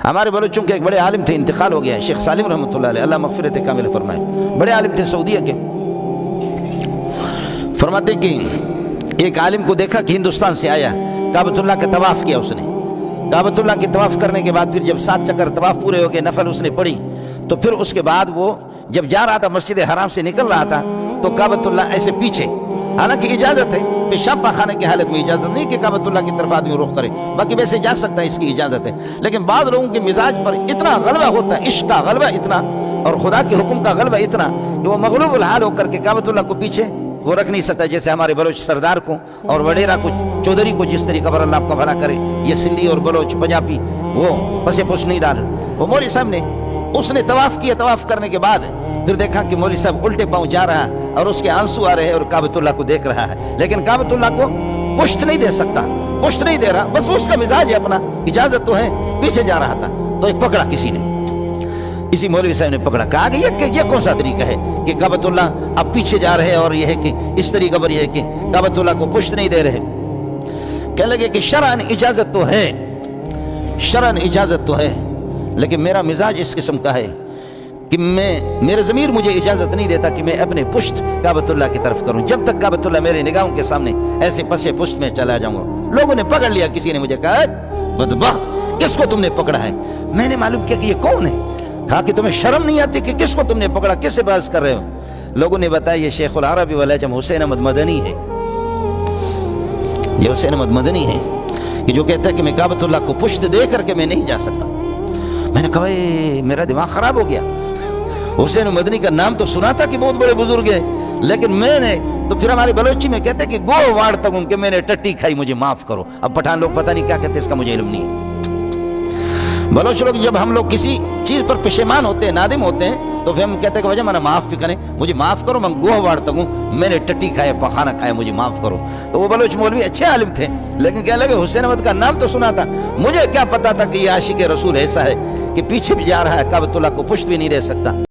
ہمارے بلوچوں کے ایک بڑے عالم تھے، انتقال ہو گیا ہے، شیخ سالم رحمۃ اللہ علیہ، اللہ مغفرت کامل فرمائے، بڑے عالم تھے سعودیہ کے۔ فرماتے کہ ایک عالم کو دیکھا کہ ہندوستان سے آیا، کعبۃ اللہ کا طواف کیا اس نے، کعبۃ اللہ کی طواف کرنے کے بعد پھر جب 7 چکر طواف پورے ہو گئے، نفل اس نے پڑھی، تو پھر اس کے بعد وہ جب جا رہا تھا مسجد حرام سے نکل رہا تھا تو کعبۃ اللہ ایسے پیچھے، حالانکہ اجازت ہے پیشاب پاخانے کی حالت میں اجازت نہیں کہ کعبۃ اللہ کی طرف آدمی رخ کرے، باقی ویسے جا سکتا ہے، اس کی اجازت ہے، لیکن بعض لوگوں کے مزاج پر اتنا غلبہ ہوتا ہے، عشق کا غلبہ اتنا اور خدا کے حکم کا غلبہ اتنا کہ وہ مغلوب الحال ہو کر کے کعبۃ اللہ کو پیچھے وہ رکھ نہیں سکتا، جیسے ہمارے بلوچ سردار کو اور وڈیرا کو، چودھری کو جس طریقہ پر اللہ آپ کا بھلا کرے، یہ سندھی اور بلوچ پنجابی وہ پسے پوچھ نہیں ڈال، وہ مولوی صاحب نے اس نے طواف کیا، طواف کرنے کے بعد پھر دیکھا کہ مولوی صاحب الٹے پاؤں جا رہا اور اس کے آنسو آ رہے ہیں اور کعبۃ اللہ کو دیکھ رہا ہے، لیکن کعبۃ اللہ کو پشت نہیں دے سکتا، پشت نہیں دے رہا، بس وہ اس کا مزاج ہے اپنا، اجازت تو ہے، پیچھے جا رہا تھا تو ایک پکڑا کسی نے، اسی مولوی صاحب نے پکڑا، کہا کہ یہ کون سا طریقہ ہے کہ کعبۃ اللہ اب پیچھے جا رہے ہیں اور یہ ہے کہ اس طریقہ پر یہ ہے کہ کعبۃ اللہ کو پشت نہیں دے رہے، کہنے لگے کہ شرعاً اجازت تو ہے، شرعاً اجازت تو ہے، لیکن میرا مزاج اس قسم کا ہے کہ میرے ضمیر مجھے اجازت نہیں دیتا کہ میں اپنے پشت کعبۃ اللہ کی طرف کروں، جب تک کعبۃ اللہ میرے نگاہوں کے سامنے ایسے پسے پشت میں چلا جاؤں گا۔ لوگوں نے پکڑ لیا، کسی نے مجھے کہا بدبخت کس کو تم نے پکڑا ہے؟ میں نے معلوم کیا کہ یہ کون ہے، کہا کہ تمہیں شرم نہیں آتی کہ کس کو تم نے پکڑا، کس سے بحث کر رہے ہو؟ لوگوں نے بتایا یہ شیخ العربی والعجم حسین احمد مدنی ہے، یہ حسین احمد مدنی ہے کہ جو کہتا ہے کہ میں کعبۃ اللہ کو پشت دے کر کے میں نہیں جا سکتا۔ میں نے کہا میرا دماغ خراب ہو گیا، حسین مدنی کا نام تو سنا تھا کہ بہت بڑے بزرگ ہیں، لیکن میں نے تو پھر ہمارے بلوچی میں کہتے ہیں کہ گو واڑ تک ان کے میں نے ٹٹی کھائی، مجھے معاف کرو۔ اب پٹھان لوگ پتہ نہیں کیا کہتے، اس کا مجھے علم نہیں ہے۔ بلوچ لوگ جب ہم لوگ کسی چیز پر پشیمان ہوتے ہیں، نادم ہوتے ہیں، تو پھر ہم کہتے ہیں کہ وجہ میں معاف بھی کریں، مجھے معاف کرو، میں گوہ واڑ تک ہوں، میں نے ٹٹی کھائے، پخانہ کھائے، مجھے معاف کرو۔ تو وہ بلوچ مولوی اچھے عالم تھے، لیکن کہنے لگے حسین احمد کا نام تو سنا تھا، مجھے کیا پتا تھا کہ یہ عاشق رسول ایسا ہے کہ پیچھے بھی جا رہا ہے، کعبۃ اللہ کو پشت بھی نہیں دے سکتا۔